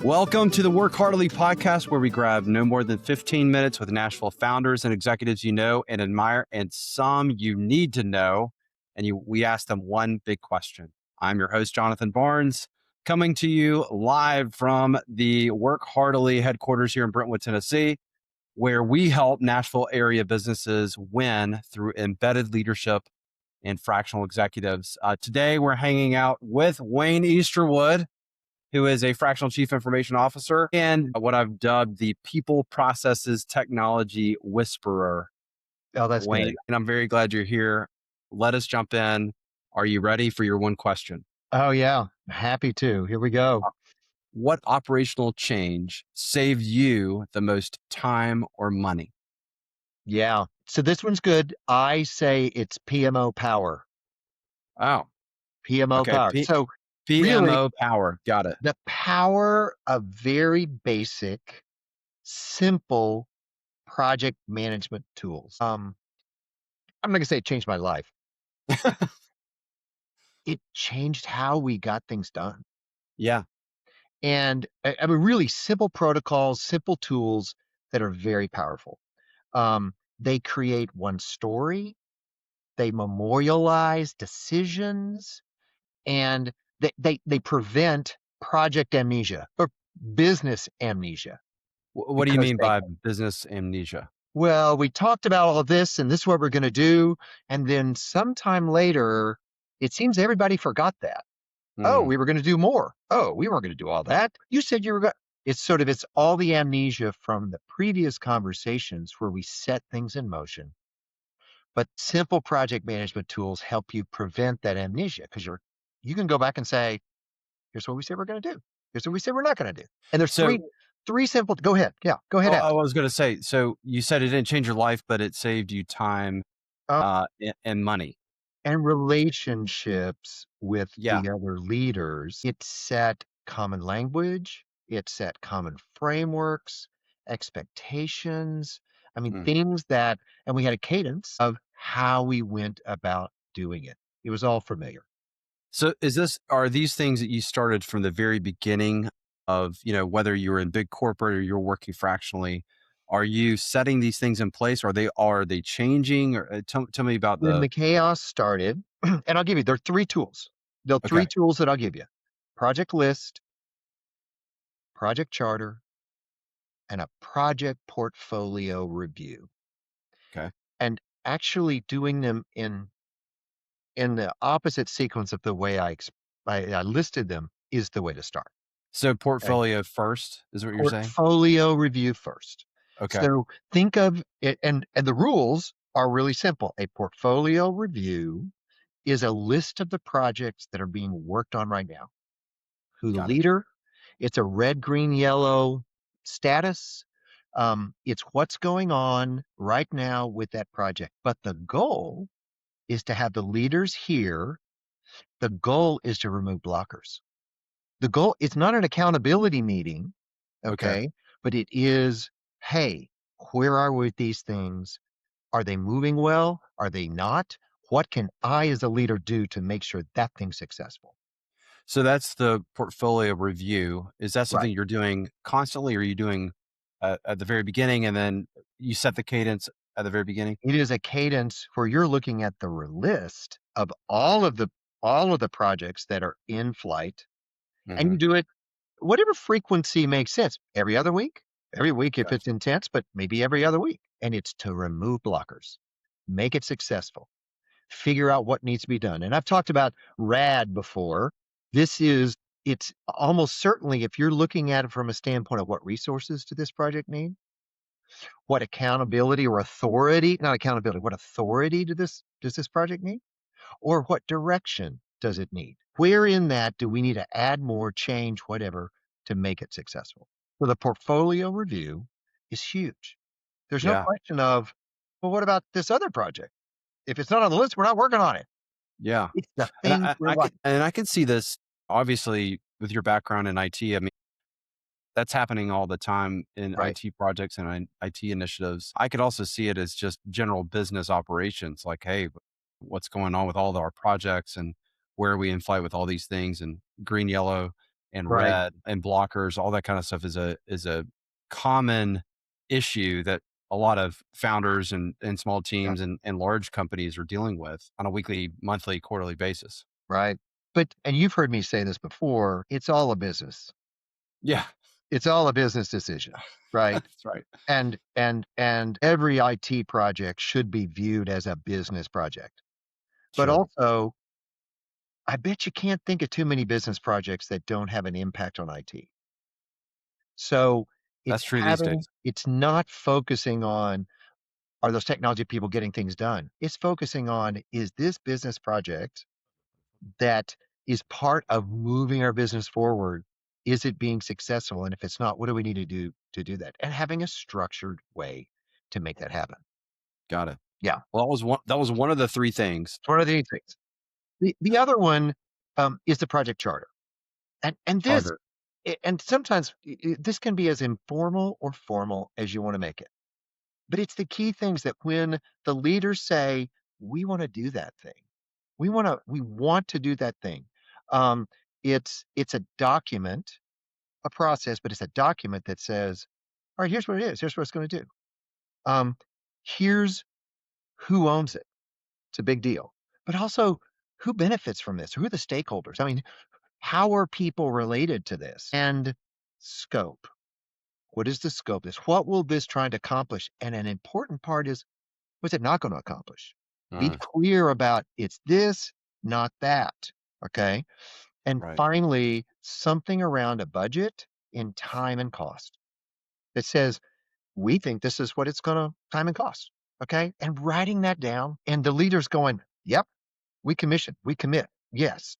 Welcome to the Work Heartily podcast, where we grab no more than 15 minutes with Nashville founders and executives you know and admire, and some you need to know. And we ask them one big question. I'm your host, Jonathan Barnes, coming to you live from the Work Heartily headquarters here in Brentwood, Tennessee, where we help Nashville area businesses win through embedded leadership and fractional executives. Today, we're hanging out with Wayne Easterwood, who is a fractional chief information officer and what I've dubbed the people processes technology whisperer. Oh, that's Wayne, good. and I'm very glad you're here. Let us jump in. Are you ready for your one question? Oh, yeah. Happy to. Here we go. What operational change saved you the most time or money? Yeah. So this one's good. I say it's PMO power. Oh, PMO okay. power. So really, PMO power. Got it. the power of very basic, simple project management tools. I'm not going to say it changed my life. It changed how we got things done. Yeah. And I mean, really simple protocols, simple tools that are very powerful. They create one story. They memorialize decisions, and they prevent project amnesia or business amnesia. What do you Because mean by business amnesia? well, we talked about all of this and this is what we're going to do. And then sometime later, it seems everybody forgot that. Oh, Hmm. we were going to do more. Oh, we weren't going to do all that. You said you were going. It's all the amnesia from the previous conversations where we set things in motion. But simple project management tools help you prevent that amnesia because you can go back and say, here's what we said we're going to do. Here's what we said we're not going to do. And there's So three simple. Go ahead. Yeah, go ahead. I Ask. was going to say, so you said it didn't change your life, but it saved you time Uh, and money. and relationships with Yeah. the other leaders. It set common language. It set common frameworks, expectations. I mean, Mm. things that, and we had a cadence of how we went about doing it. It was all familiar. So are these things that you started from the very beginning of, whether you were in big corporate or you're working fractionally, are you setting these things in place? Are they changing? Or tell me about When the chaos started, and I'll give you, there are three tools. There are okay. three tools that I'll give you: project list, project charter, and a project portfolio review. Okay. And actually doing them in the opposite sequence of the way I listed them is the way to start. So Okay. portfolio first is what you're saying? Portfolio review first. Okay. So think of it, and the rules are really simple. A portfolio review is a list of the projects that are being worked on right now. Who the Got it. leader, it's a red, green, yellow status. It's what's going on right now with that project. But the goal is to have the leaders here. The goal is to remove blockers. The goal, it's not an accountability meeting, Okay. okay? But it is, hey, where are we with these things? Are they moving well? Are they not? What can I as a leader do to make sure that thing's successful? So that's the portfolio review. Is that Right. something you're doing constantly, or are you doing at the very beginning and then you set the cadence at the very beginning? It is a cadence where you're looking at the list of all of the projects that are in flight, and Hmm. you do it whatever frequency makes sense. Every week if Gotcha. it's intense, but maybe every other week. And it's to remove blockers, make it successful, figure out what needs to be done. And I've talked about RAD before. It's almost certainly, if you're looking at it from a standpoint of what resources do this project need, what accountability or authority, not accountability, what authority does this project need? Or what direction does it need? Where in that do we need to add more, change, whatever, to make it successful? So the portfolio review is huge. There's no Yeah. question of, well, what about this other project? If it's not on the list, we're not working on it. Yeah. It's the And thing we're like, I can see this obviously with your background in IT. I mean, that's happening all the time in right. IT projects and IT initiatives. I could also see it as just general business operations, like, hey, what's going on with all of our projects and where are we in flight with all these things and green, yellow. and Right. red and blockers, all that kind of stuff is a common issue that a lot of founders and small Yeah. teams and large companies are dealing with on a weekly, monthly, quarterly basis. Right. But and you've heard me say this before, it's all a business. Yeah, It's all a business decision, right? that's right. And every IT project should be viewed as a business project. But Sure. also, I bet you can't think of too many business projects that don't have an impact on IT. So, That's true these days. it's not focusing on, are those technology people getting things done? It's focusing on, is this business project that is part of moving our business forward, is it being successful? And if it's not, what do we need to do that? And having a structured way to make that happen. Got it. Yeah. Well, that was one of the 3 things. It's one of the things. The other one, is the project charter. And this Charter. and sometimes this can be as informal or formal as you want to make it. But it's the key things that when the leaders say, we want to do that thing, we want to do that thing. Um, it's a document, a process, but it's a document that says, all right, here's what it is, here's what it's going to do. Um, here's who owns it. It's a big deal. But also, who benefits from this? Who are the stakeholders? I mean, how are people related to this? And scope. What is the scope of this? What will this try to accomplish? And an important part is, what's it not going to accomplish? Be Mm, clear about, it's this, not that. Okay. And right. finally, something around a budget in time and cost that says, we think this is what it's going to time and cost. Okay. And writing that down, and the leaders going, yep, we commission, we commit. Yes.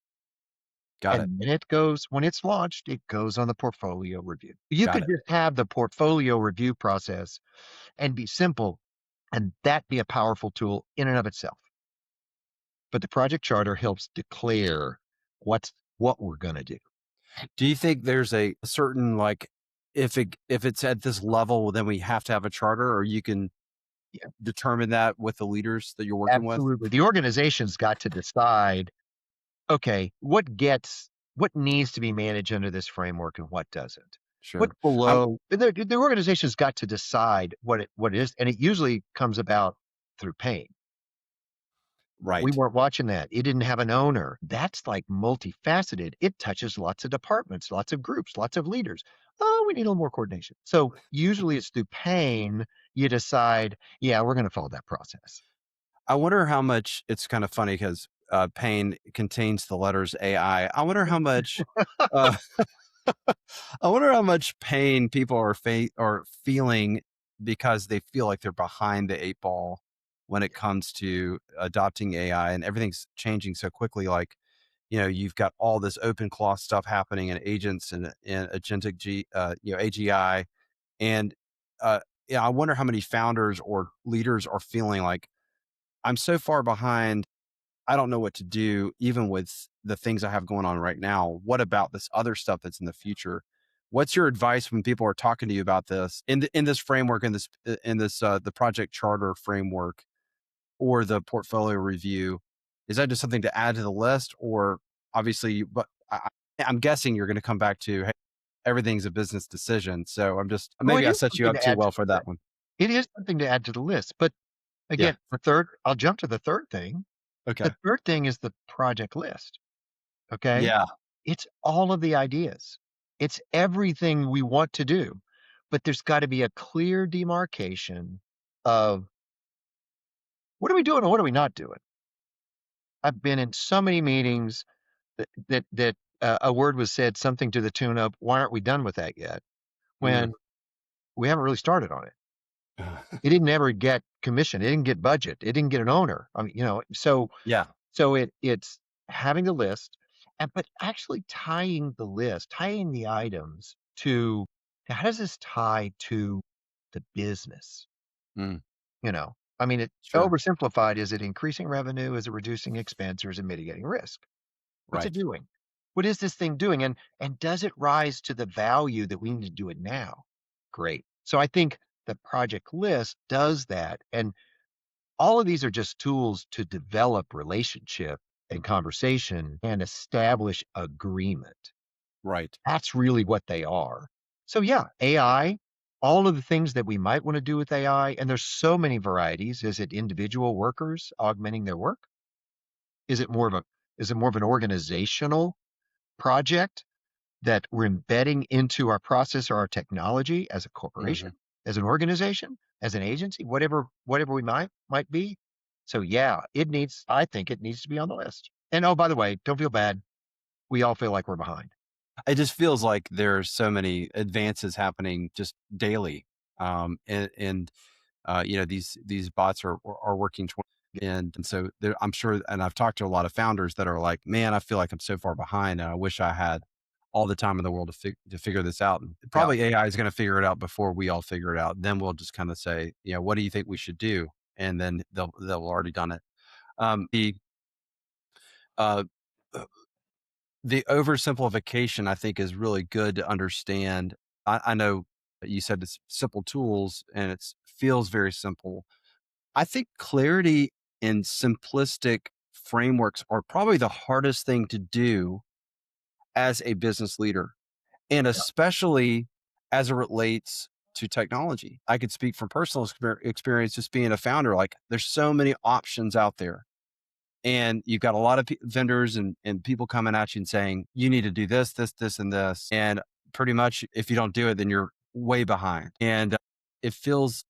Got it. And then it goes, when it's launched, it goes on the portfolio review. You Got could it. just have the portfolio review process and be simple, and that be a powerful tool in and of itself. But the project charter helps declare what we're going to do. Do you think there's a certain, like, if it's at this level, then we have to have a charter, or you can Yeah, determine that with the leaders that you're working with? absolutely. The organization's got to decide, okay, what needs to be managed under this framework and what doesn't. What's Sure. I below the organization's got to decide what it is, and it usually comes about through pain. We Right. weren't watching that. It didn't have an owner. That's like multifaceted. It touches lots of departments, lots of groups, lots of leaders. Oh, we need a little more coordination. So usually it's through pain, you decide, yeah, we're going to follow that process. I wonder how much it's kind of funny because pain contains the letters AI. I wonder how much uh, I wonder how much pain people are feeling because they feel like they're behind the 8 ball when it comes to adopting AI, and everything's changing so quickly. Like, you've got all this open cloth stuff happening in agents and agentic AGI, and yeah, I wonder how many founders or leaders are feeling like, I'm so far behind. I don't know what to do, even with the things I have going on right now. What about this other stuff that's in the future? What's your advice when people are talking to you about this in this framework, in this the project charter framework or the portfolio review? Is that just something to add to the list, or obviously? But I'm guessing you're going to come back to, hey, everything's a business decision. So I'm just, Oh, it maybe I is set you something up to too add to well for the list. that one. It is something to add to the list. But Yeah. again, I'll jump to the third thing. Okay. The third thing is the project list. Okay. Yeah. It's all of the ideas. It's everything we want to do. But there's got to be a clear demarcation of, what are we doing and what are we not doing? I've been in so many meetings that a word was said, something to the tune of, "Why aren't we done with that yet?" Mm. When we haven't really started on it. It didn't ever get commission. It didn't get budget. It didn't get an owner. I mean, Yeah. so it's having the list, and but actually tying the list, tying the items to, how does this tie to the business? Mm. I mean, it Sure. oversimplified. Is it increasing revenue? Is it reducing expense? Or is it mitigating risk? What's it Right. doing? What is this thing doing? And does it rise to the value that we need to do it now? Great. So I think the project list does that. And all of these are just tools to develop relationship and conversation and establish agreement. Right. That's really what they are. So yeah, AI, all of the things that we might want to do with AI, and there's so many varieties. Is it individual workers augmenting their work? Is it more of a is it more of an organizational project that we're embedding into our process or our technology as a Hmm. corporation, as an organization, as an agency, whatever we might be? So yeah, I think it needs to be on the list. And oh, by the way, don't feel bad. We all feel like we're behind. It just feels like there's so many advances happening just daily. And these bots are working 20, and so I'm sure, and I've talked to a lot of founders that are like, man, I feel like I'm so far behind, and I wish I had all the time in the world to figure this out. And Yeah. probably AI is going to figure it out before we all figure it out. Then we'll just kind of say, what do you think we should do? And then they'll already done it. Uh, the oversimplification, I think, is really good to understand. I know that you said it's simple tools and it feels very simple. I think clarity and simplistic frameworks are probably the hardest thing to do as a business leader, and Yeah. especially as it relates to technology. I could speak from personal experience just being a founder. Like, there's so many options out there, and you've got a lot of vendors and people coming at you and saying, you need to do this, this, this, and this. And pretty much, if you don't do it, then you're way behind. And it feels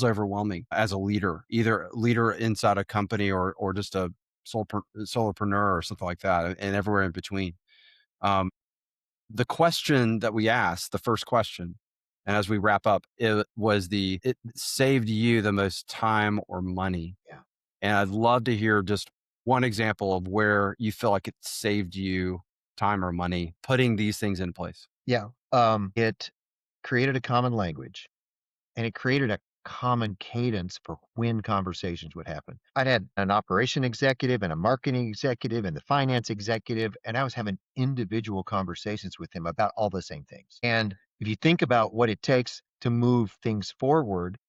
overwhelming as a leader, either a leader inside a company or just a solopreneur or something like that, and everywhere in between. Um, the question that we asked, the first question, and as we wrap up, it saved you the most time or money? Yeah. And I'd love to hear just one example of where you feel like it saved you time or money putting these things in place. Yeah. It created a common language, and it created a common cadence for when conversations would happen. I'd had an operation executive and a marketing executive and the finance executive, and I was having individual conversations with them about all the same things. And if you think about what it takes to move things forward,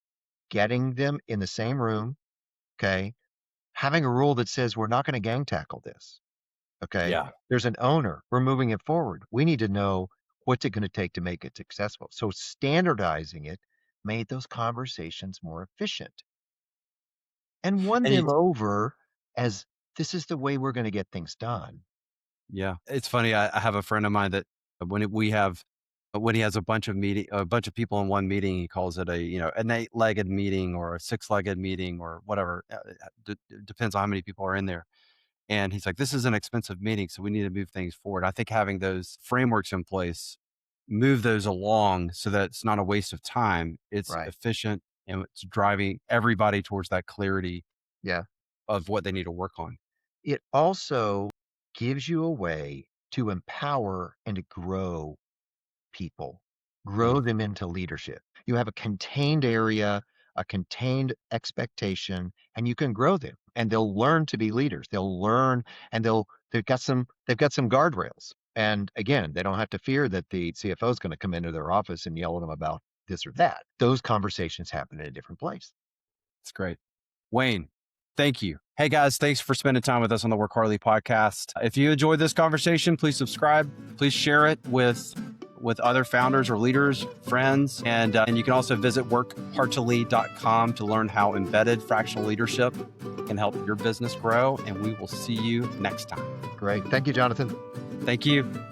getting them in the same room, okay, having a rule that says we're not going to gang tackle this. Okay. Yeah. There's an owner. We're moving it forward. We need to know what's it going to take to make it successful. So standardizing it made those conversations more efficient and won And them over as this is the way we're going to get things done. yeah, it's funny. I have a friend of mine that when he has a bunch of people in one meeting, he calls it an 8-legged meeting or a 6-legged meeting or whatever. Depends on how many people are in there. And he's like, this is an expensive meeting, so we need to move things forward. I think having those frameworks in place, move those along so that it's not a waste of time. It's Right. efficient and it's driving everybody towards that clarity Yeah. of what they need to work on. It also gives you a way to empower and to grow people, grow Mm. them into leadership. You have a contained area, a contained expectation, and you can grow them and they'll learn to be leaders. They'll learn and they've got some guardrails. And again, they don't have to fear that the CFO is going to come into their office and yell at them about this or that. Those conversations happen in a different place. It's great. Wayne, thank you. Hey guys, thanks for spending time with us on the Work Hardly podcast. If you enjoyed this conversation, please subscribe. Please share it with other founders or leaders, friends, and you can also visit workheartily.com to learn how embedded fractional leadership can help your business grow. And we will see you next time. Great. Thank you, Jonathan. Thank you.